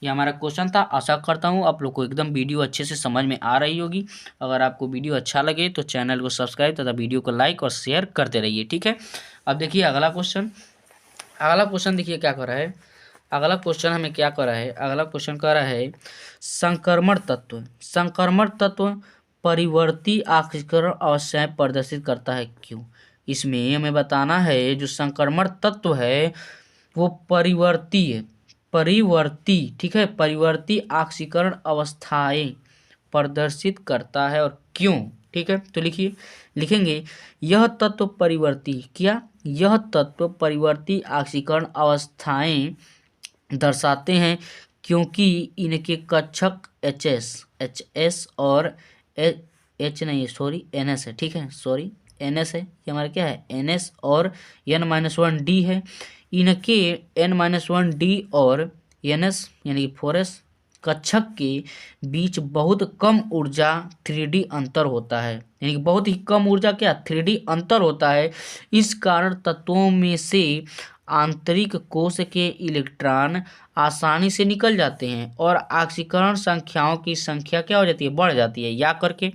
ये हमारा क्वेश्चन था। आशा करता हूँ आप लोग को एकदम वीडियो अच्छे से समझ में आ रही होगी। अगर आपको वीडियो अच्छा लगे तो चैनल को सब्सक्राइब तथा वीडियो को लाइक और शेयर करते रहिए, ठीक है। अब देखिए अगला क्वेश्चन देखिए क्या कर रहा है। अगला क्वेश्चन हमें क्या कर रहा है, अगला क्वेश्चन कर रहा है संक्रमण तत्व परिवर्ती ऑक्सीकरण अवस्थाएं प्रदर्शित करता है, क्यों। इसमें हमें बताना है जो संक्रमण तत्व है वो परिवर्ती है, ठीक है, परिवर्ती ऑक्सीकरण अवस्थाएं प्रदर्शित करता है और क्यों, ठीक है। तो लिखेंगे यह तत्व परिवर्ती ऑक्सीकरण अवस्थाएं दर्शाते हैं क्योंकि इनके कक्षक एच और NS है, ठीक है, NS है, ये हमारा क्या है, NS और N-1D है। इनके N-1D और NS यानी कि 4S कक्षक के बीच बहुत कम ऊर्जा 3D अंतर होता है, यानी कि बहुत ही कम ऊर्जा क्या 3D अंतर होता है। इस कारण तत्वों में से आंतरिक कोश के इलेक्ट्रॉन आसानी से निकल जाते हैं और ऑक्सीकरण संख्याओं की संख्या क्या हो जाती है, बढ़ जाती है। या करके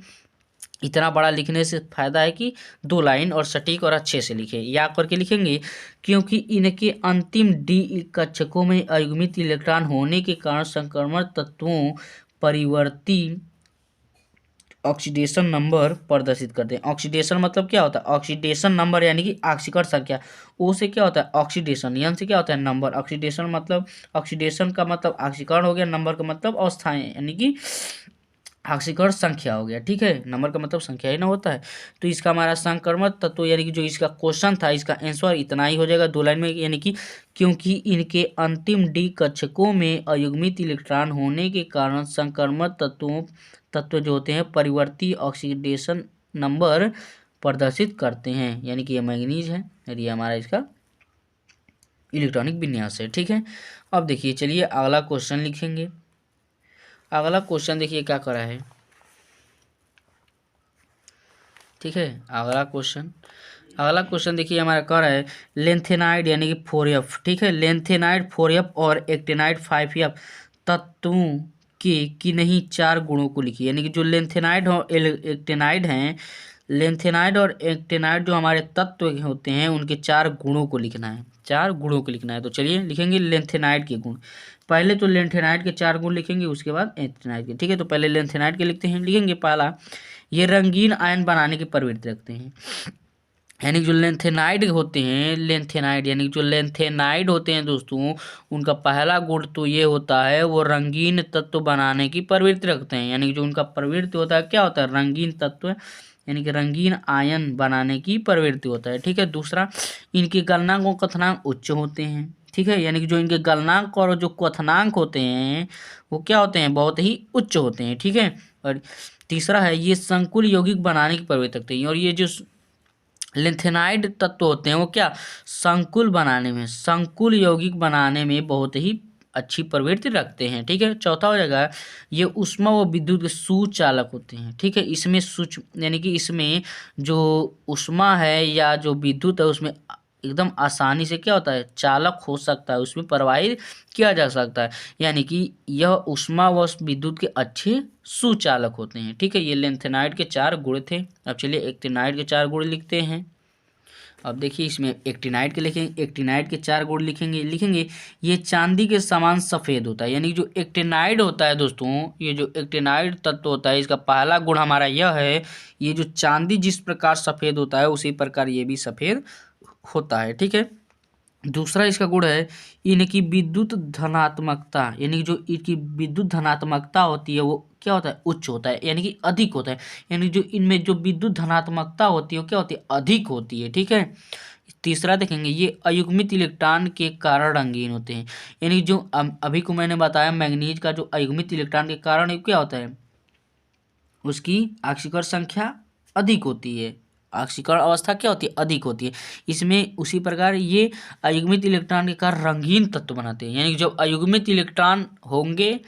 इतना बड़ा लिखने से फायदा है कि 2 लाइन और सटीक और अच्छे से लिखे। या करके लिखेंगे क्योंकि इनके अंतिम डी कक्षकों में अयुग्मित इलेक्ट्रॉन होने के कारण संक्रमण तत्वों परिवर्ती ऑक्सीडेशन नंबर प्रदर्शित करते हैं। ऑक्सीडेशन मतलब क्या होता है? ऑक्सीडेशन नंबर यानी कि ऑक्सीकरण संख्या। ओ से क्या होता है? ऑक्सीडेशन। एन से क्या होता है? नंबर। ऑक्सीडेशन मतलब, ऑक्सीडेशन का मतलब ऑक्सीकरण हो गया, नंबर का मतलब अवस्थाएं यानी कि ऑक्सीकरण संख्या हो गया। ठीक है, नंबर का मतलब संख्या ही ना होता है। तो इसका हमारा संक्रमण तत्व यानी कि जो इसका क्वेश्चन था, इसका आंसर इतना ही हो जाएगा 2 लाइन में, यानी कि क्योंकि इनके अंतिम डी कक्षकों में अयुग्मित इलेक्ट्रॉन होने के कारण संक्रमण तत्व जो होते हैं परिवर्ती ऑक्सीडेशन नंबर प्रदर्शित करते हैं, यानी कि ये मैंगनीज है और ये हमारा इसका इलेक्ट्रॉनिक विन्यास है। ठीक है, अब देखिए, चलिए अगला क्वेश्चन लिखेंगे। अगला क्वेश्चन देखिए क्या करा है। ठीक है, अगला क्वेश्चन देखिए हमारा कह रहा है लेंथेनाइड यानी कि 4F। ठीक है, लेंथेनाइड 4F और एक्टिनाइड 5F तत्वों के किन्हीं 4 गुणों को लिखिए। यानी कि जो लेंथेनाइड और एक्टिनाइड हैं, लेंथेनाइड और एक्टिनाइड जो हमारे तत्व होते हैं, उनके 4 गुणों को लिखना है। 4 गुणों को लिखना है। तो चलिए लिखेंगे लेंथेनाइड के गुण। पहले तो लेंथेनाइड के 4 गुण लिखेंगे, उसके बाद एक्टिनाइड के। ठीक है, तो पहले लेंथेनाइड के लिखते हैं। लिखेंगे पहला, ये रंगीन आयन बनाने की प्रवृत्ति रखते हैं। यानी जो लेंथेनाइड होते हैं, लेंथेनाइड यानी जो लेंथेनाइड होते हैं दोस्तों, उनका पहला गुण तो ये होता है, वो रंगीन तत्व बनाने की प्रवृत्ति रखते हैं। यानी जो उनका प्रवृत्ति होता है, क्या होता है? रंगीन तत्व यानी कि रंगीन आयन बनाने की प्रवृत्ति होता है। ठीक है, दूसरा, इनके गलनांक और क्वथनांक उच्च होते हैं। ठीक है, यानी कि जो इनके गलनांक और जो क्वथनांक होते हैं, वो क्या होते हैं? बहुत ही उच्च होते हैं। ठीक है, और तीसरा है, ये संकुल यौगिक बनाने की प्रवृत्ति रखते हैं। और ये जो लिथेनाइड तत्व होते हैं, वो क्या संकुल यौगिक बनाने में बहुत ही अच्छी प्रवृत्ति रखते हैं। ठीक है, चौथा हो जाएगा, ये ऊष्मा व विद्युत के सुचालक होते हैं। ठीक है, इसमें यानी कि इसमें जो ऊष्मा है या जो विद्युत है, उसमें एकदम आसानी से क्या होता है? चालक हो सकता है, उसमें प्रवाहित किया जा सकता है। यानी कि यह ऊष्मा व विद्युत के अच्छे सुचालक होते हैं। ठीक है, ये लेंथेनाइड के 4 गुण थे। अब चलिए एक्टिनाइड के 4 गुण लिखते हैं। अब देखिए, इसमें एक्टिनाइड के लिखेंगे, एक्टिनाइड के 4 गुण लिखेंगे। ये चांदी के समान सफ़ेद होता है। यानी जो एक्टिनाइड होता है दोस्तों, ये जो एक्टिनाइड तत्व होता है, इसका पहला गुण हमारा यह है, ये जो चांदी जिस प्रकार सफ़ेद होता है, उसी प्रकार ये भी सफ़ेद होता है। ठीक है, दूसरा इसका गुण है, इनकी विद्युत धनात्मकता, यानी जो इनकी विद्युत धनात्मकता होती है, वो क्या होता है? उच्च होता है, यानी कि अधिक होता है। यानी जो इनमें जो विद्युत धनात्मकता होती है, वो क्या होती है? अधिक होती है। ठीक है, तीसरा देखेंगे, ये अयुग्मित इलेक्ट्रॉन के कारण रंगीन होते हैं। यानी जो अभी को मैंने बताया, मैग्नीज का जो अयुग्मित इलेक्ट्रॉन के कारण क्या होता है? उसकी ऑक्सीकरण संख्या अधिक होती है। ऑक्सीकरण अवस्था क्या होती है? अधिक होती है। इसमें उसी प्रकार ये अयुग्मित इलेक्ट्रॉन के कारण रंगीन तत्व बनाते हैं। यानी कि जब अयुग्मित इलेक्ट्रॉन होंगे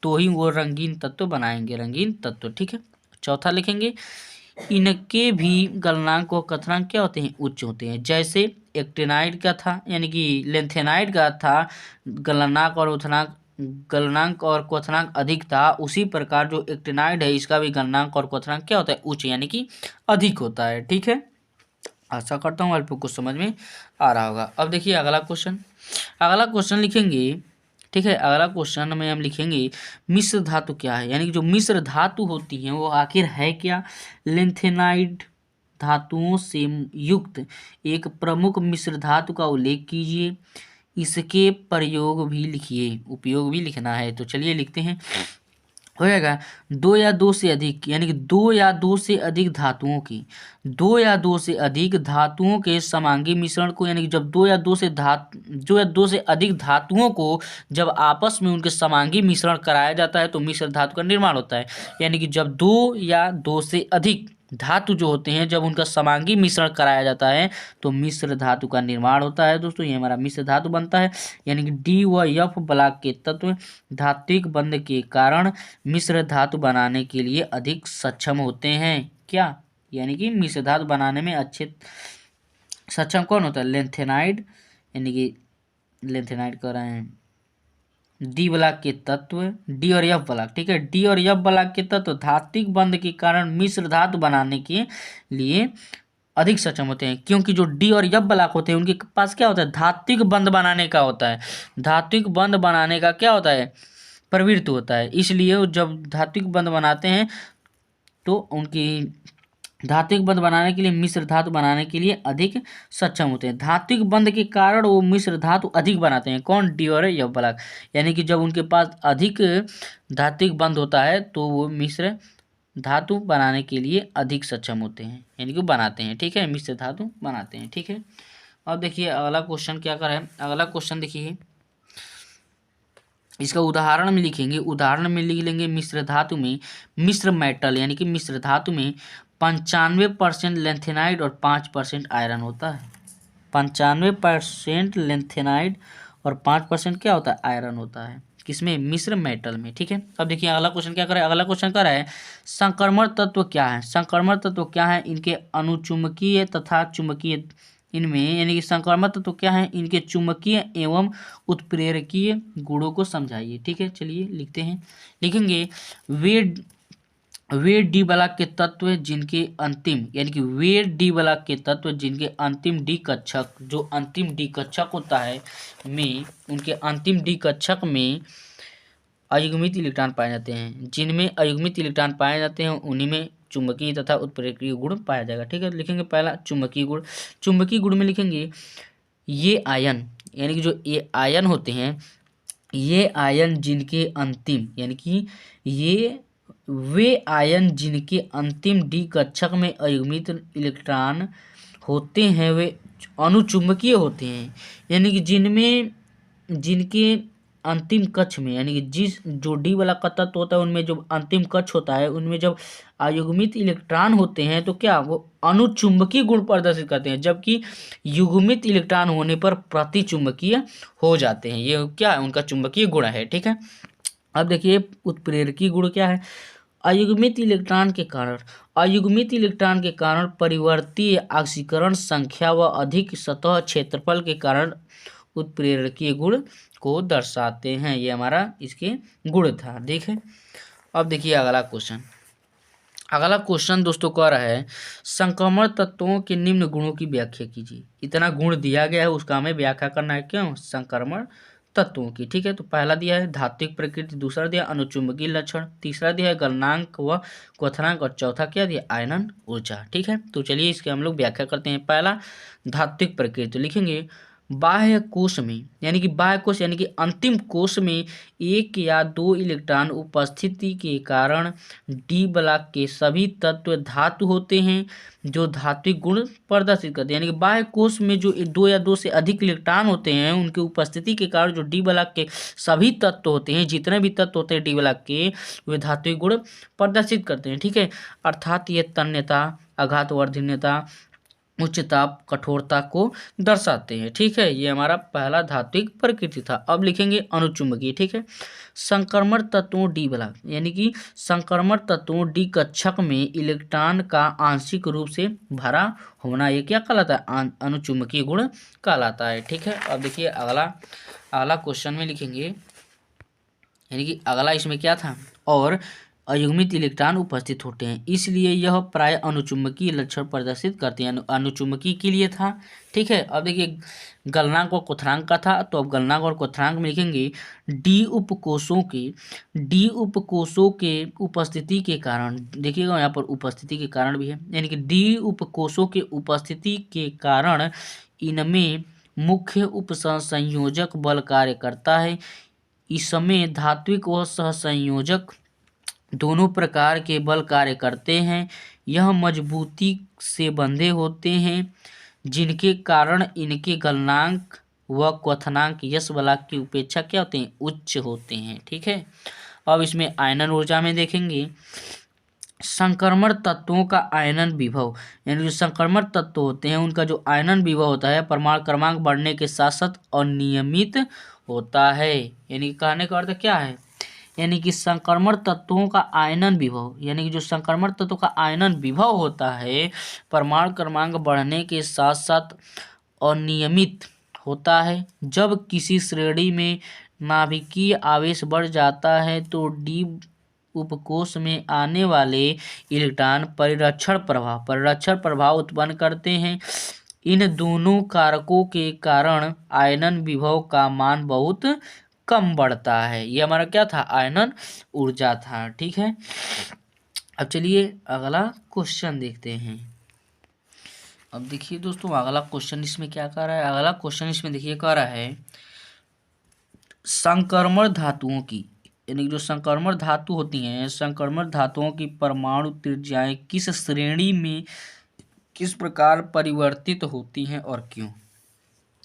तो ही वो रंगीन तत्व बनाएंगे, रंगीन तत्व। ठीक है, चौथा लिखेंगे, इनके भी गलनांक और क्वथनांक क्या होते हैं? उच्च होते हैं। जैसे एक्टिनाइड का था, यानी कि लेंथेनाइड का था, गलनांक और क्वथनांक अधिक था, उसी प्रकार जो एक्टिनाइड है, इसका भी गलनांक और क्वथनांक क्या होता है? उच्च, यानी कि अधिक होता है। ठीक है, आशा करता हूँ आपको कुछ समझ में आ रहा होगा। अब देखिए अगला क्वेश्चन लिखेंगे। ठीक है, अगला क्वेश्चन में हम लिखेंगे मिश्र धातु क्या है। यानी कि जो मिश्र धातु होती हैं, वो आखिर है क्या? लेंथेनाइड धातुओं से युक्त एक प्रमुख मिश्र धातु का उल्लेख कीजिए। इसके प्रयोग भी लिखिए, उपयोग भी लिखना है। तो चलिए लिखते हैं। हो जाएगा, 2 या 2 से अधिक, यानी कि 2 या 2 से अधिक धातुओं के समांगी मिश्रण को, यानी कि जब 2 या 2 से अधिक धातुओं को जब आपस में उनके समांगी मिश्रण कराया जाता है, तो मिश्र धातु का निर्माण होता है। यानी कि जब 2 या 2 से अधिक धातु जो होते हैं, जब उनका समांगी मिश्रण कराया जाता है, तो मिश्र धातु का निर्माण होता है। दोस्तों, ये हमारा मिश्र धातु बनता है। यानी कि डी व एफ ब्लॉक के तत्व धात्विक बंध के कारण मिश्र धातु बनाने के लिए अधिक सक्षम होते हैं। क्या? यानी कि मिश्र धातु बनाने में अच्छे सक्षम कौन होता है? लेंथेनाइड, यानी कि लेंथेनाइड कह रहे हैं, डी ब्लॉक के तत्व, डी और एफ ब्लॉक। ठीक है, डी और एफ ब्लॉक के तत्व धात्विक बंध के कारण मिश्र धातु बनाने के लिए अधिक सक्षम होते हैं। क्योंकि जो डी और एफ ब्लॉक होते हैं, उनके पास क्या होता है? धात्विक बंध बनाने का होता है। धात्विक बंध बनाने का क्या होता है? प्रवृत्ति होता है। इसलिए जब धात्विक बंध बनाते हैं, तो उनकी धात्विक बंध बनाने के लिए मिश्र धातु बनाने के लिए अधिक सक्षम होते हैं। धात्विक बंध के कारण वो मिश्र धातु अधिक बनाते हैं। कौन? डी और यवबलक। यानी कि जब उनके पास अधिक धात्विक बंध होता है तो वो मिश्र धातु बनाने के लिए अधिक सक्षम होते हैं, यानी कि बनाते हैं। ठीक है, मिश्र धातु बनाते हैं। ठीक है, अब देखिए अगला क्वेश्चन क्या कर है। अगला क्वेश्चन देखिए, इसका उदाहरण में लिखेंगे। उदाहरण में लिख लेंगे मिश्र धातु में, मिश्र मेटल यानी कि मिश्र धातु में 95% लेंथेनाइड और 5% आयरन होता है। 95% लेंथेनाइड और 5% क्या होता है? आयरन होता है। किसमें? मिश्र मेटल में। ठीक है, अब देखिए अगला क्वेश्चन क्या करे। अगला क्वेश्चन क्या है, संक्रमण तत्व क्या है। संक्रमण तत्व क्या है? इनके अनुचुंबकीय तथा चुंबकीय, इनमें यानी कि संक्रमण तत्व क्या है? इनके चुंबकीय एवं उत्प्रेरकीय गुणों को समझाइए। ठीक है, चलिए लिखते हैं। लिखेंगे वे डी ब्लॉक के तत्व जिनके अंतिम, यानी कि वे डी ब्लॉक के तत्व जिनके अंतिम डी कक्षक, जो अंतिम डी कक्षक होता है में, उनके अंतिम डी कक्षक में अयुग्मित इलेक्ट्रॉन पाए जाते हैं। जिनमें अयुग्मित इलेक्ट्रॉन पाए जाते हैं उन्हीं में चुंबकीय तथा उत्प्रेरकीय गुण पाया जाएगा। ठीक है, लिखेंगे पहला चुंबकीय गुण। चुंबकीय गुण में लिखेंगे ये आयन, यानी कि जो ये आयन होते हैं, ये आयन जिनके अंतिम, यानी कि ये वे आयन जिनके अंतिम डी कक्षक में अयुग्मित इलेक्ट्रॉन होते हैं वे अनुचुंबकीय होते हैं। यानी कि जिनके अंतिम कक्ष में, यानी कि जो डी वाला का तत्व होता है उनमें जो अंतिम कक्ष होता है उनमें जब अयुग्मित इलेक्ट्रॉन होते हैं तो क्या वो अनुचुंबकीय गुण प्रदर्शित करते हैं, जबकि युग्मित इलेक्ट्रॉन होने पर प्रतिचुंबकीय हो जाते हैं। ये क्या है? उनका चुंबकीय गुण है। ठीक है, अब देखिए उत्प्रेरकीय गुण क्या है। अयुग्मित इलेक्ट्रॉन के कारण परिवर्ती ऑक्सीकरण संख्या व अधिक सतह क्षेत्रफल के कारण उत्प्रेरकीय गुण को दर्शाते हैं। ये हमारा इसके गुण था। देखें, अब देखिए अगला क्वेश्चन। अगला क्वेश्चन दोस्तों कह रहा है संक्रमण तत्वों के निम्न गुणों की व्याख्या कीजिए। इतना गुण दिया गया है, उसका हमें व्याख्या करना है। क्यों? संक्रमण तत्वों की। ठीक है, तो पहला दिया है धात्विक प्रकृति, दूसरा दिया अनुचुंबकीय लक्षण, तीसरा दिया है गलनांक व क्वथनांक, और चौथा क्या दिया? आयनन ऊर्जा। ठीक है, तो चलिए इसके हम लोग व्याख्या करते हैं। पहला धात्विक प्रकृति, तो लिखेंगे बाह्य कोश में, यानी कि बाह्य कोश यानी कि अंतिम कोश में एक या दो इलेक्ट्रॉन उपस्थिति के कारण डी ब्लॉक के सभी तत्व धातु होते हैं जो धात्विक गुण प्रदर्शित करते हैं। यानी कि बाह्य कोश में जो दो या दो से अधिक इलेक्ट्रॉन होते हैं उनकी उपस्थिति के कारण जो डी ब्लॉक के सभी तत्व होते हैं, जितने भी तत्व होते हैं डी ब्लॉक के, वे धात्विक गुण प्रदर्शित करते हैं। ठीक है, अर्थात ये तन्यता, आघातवर्धनीयता, उच्च ताप, कठोरता को दर्शाते हैं। ठीक है, ये हमारा पहला धात्विक प्रकृति था। अब लिखेंगे अनुचुंबकीय। ठीक है, संक्रमण तत्वों डी ब्लॉक, यानी कि संक्रमण तत्वों डी कक्षक में इलेक्ट्रॉन का आंशिक रूप से भरा होना, ये क्या कहलाता है? अनुचुंबकीय गुण कहलाता है। ठीक है, अब देखिए अगला क्वेश्चन में लिखेंगे, यानी कि अगला इसमें क्या था, और अयुग्मित इलेक्ट्रॉन उपस्थित होते हैं, इसलिए यह प्राय अनुचुंबकीय लक्षण प्रदर्शित करते हैं। अनुचुंबकीय के लिए था। ठीक है, अब देखिए गलनांक और क्वथनांक का था, तो अब गलनांक और क्वथनांक में लिखेंगे डी उपकोषों के उपस्थिति के कारण, देखिएगा यहाँ पर उपस्थिति के कारण भी है, यानी कि डी उपकोषों के उपस्थिति के कारण इनमें मुख्य उपसंयोजक बल कार्य करता है। इसमें धात्विक व सहसंयोजक दोनों प्रकार के बल कार्य करते हैं। यह मजबूती से बंधे होते हैं, जिनके कारण इनके गलनांक व क्वथनांक यश ब्लॉक की उपेक्षा क्या होते हैं? उच्च होते हैं। ठीक है, अब इसमें आयनन ऊर्जा में देखेंगे संक्रमण तत्वों का आयनन विभव, यानी जो संक्रमण तत्व होते हैं उनका जो आयनन विभव होता है परमाणु क्रमांक बढ़ने के साथ साथ अनियमित होता है। यानी कहने का अर्थ क्या है, यानी कि संक्रमण तत्वों का आयनन विभव, यानी कि जो संक्रमण तत्वों का आयनन विभव होता है परमाणु क्रमांक बढ़ने के साथ साथ अनियमित होता है। जब किसी श्रेणी में नाभिकीय आवेश बढ़ जाता है तो डी उपकोष में आने वाले इलेक्ट्रॉन परिरक्षण प्रभाव उत्पन्न करते हैं। इन दोनों कारकों के कारण आयनन विभव का मान बहुत कम बढ़ता है। ये हमारा क्या था? आयनन ऊर्जा था। ठीक है, अब चलिए अगला क्वेश्चन देखते हैं। अब देखिए दोस्तों अगला क्वेश्चन इसमें क्या कह रहा है। अगला क्वेश्चन इसमें देखिए कह रहा है संक्रमण धातुओं की, यानी कि जो संक्रमण धातु होती हैं, संक्रमण धातुओं की परमाणु त्रिज्याएं किस श्रेणी में किस प्रकार परिवर्तित होती हैं और क्यों।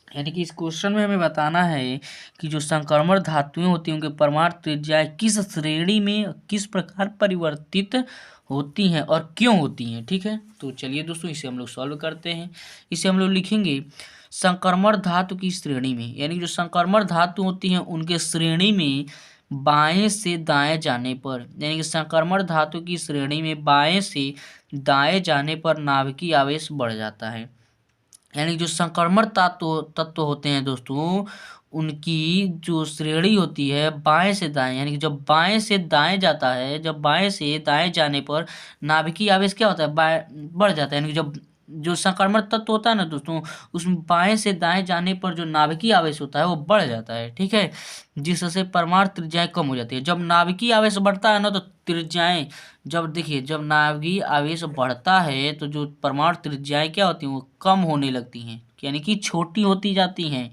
यानी कि इस क्वेश्चन में हमें बताना है कि जो संक्रमण धातुएं होती हैं उनके परमाणु त्रिज्याएं किस श्रेणी में किस प्रकार परिवर्तित होती हैं और क्यों होती हैं। ठीक है, तो चलिए दोस्तों इसे हम लोग सॉल्व करते हैं। इसे हम लोग लिखेंगे संक्रमण धातु की श्रेणी में, यानी जो संक्रमण धातु होती हैं उनके श्रेणी में बाएं से दाएं जाने पर, यानी कि संक्रमण धातु की श्रेणी में बाएं से दाएं जाने पर नाभिकीय आवेश बढ़ जाता है। यानी जो संक्रमण तत्व होते हैं दोस्तों उनकी जो श्रेणी होती है बाएं से दाएं, यानी कि जब बाएं से दाएं जाता है, जब बाएं से दाएं जाने पर नाभिकीय आवेश क्या होता है, बाएं बढ़ जाता है। यानी कि जब जो संक्रमण तत्व होता है ना दोस्तों उसमें बाएं से दाएं जाने पर जो नाभिकीय आवेश होता है वो बढ़ जाता है। ठीक है, जिससे परमाणु त्रिज्याएं कम हो जाती है। जब नाभिकीय आवेश बढ़ता है ना तो त्रिज्याएं, जब देखिए जब नाभिकीय आवेश बढ़ता है तो जो परमाणु त्रिज्याएं क्या होती हैं वो कम होने लगती हैं, यानी कि छोटी होती जाती हैं।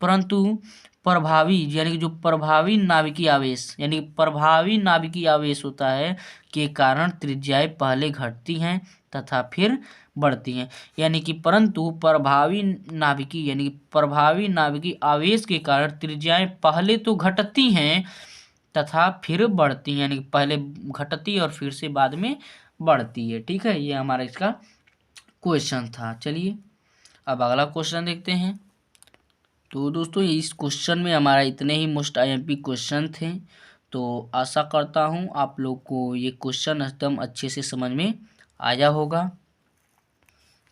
परंतु प्रभावी, यानी कि जो प्रभावी नाभिकीय आवेश, यानी प्रभावी नाभिकीय आवेश होता है के कारण त्रिज्याएं पहले घटती हैं तथा फिर बढ़ती हैं। यानी कि परंतु प्रभावी नाभिकीय, यानी कि प्रभावी नाभिकीय आवेश के कारण त्रिज्याएं पहले तो घटती हैं तथा फिर बढ़ती हैं, यानी कि पहले घटती और फिर से बाद में बढ़ती है। ठीक है, ये हमारा इसका क्वेश्चन था। चलिए अब अगला क्वेश्चन देखते हैं। तो दोस्तों इस क्वेश्चन में हमारा इतने ही मोस्ट आईएमपी क्वेश्चन थे। तो आशा करता हूँ आप लोग को ये क्वेश्चन एकदम अच्छे से समझ में आया होगा।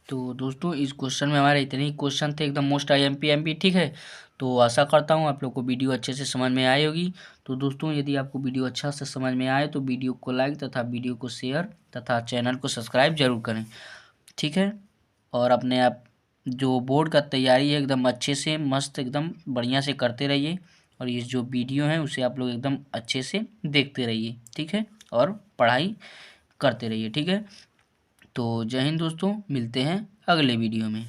तो दोस्तों इस क्वेश्चन में हमारे इतने ही क्वेश्चन थे एकदम मोस्ट आईएमपी एमपी। ठीक है, तो आशा करता हूँ आप लोग को वीडियो अच्छे से समझ में आई होगी। तो दोस्तों यदि आपको वीडियो अच्छा से समझ में आए तो वीडियो को लाइक तथा वीडियो को शेयर तथा चैनल को सब्सक्राइब जरूर करें। ठीक है, और अपने आप जो बोर्ड का तैयारी है एकदम अच्छे से मस्त एकदम बढ़िया से करते रहिए, और ये जो वीडियो है उसे आप लोग एकदम अच्छे से देखते रहिए। ठीक है, और पढ़ाई करते रहिए। ठीक है, तो जय हिंद दोस्तों, मिलते हैं अगले वीडियो में।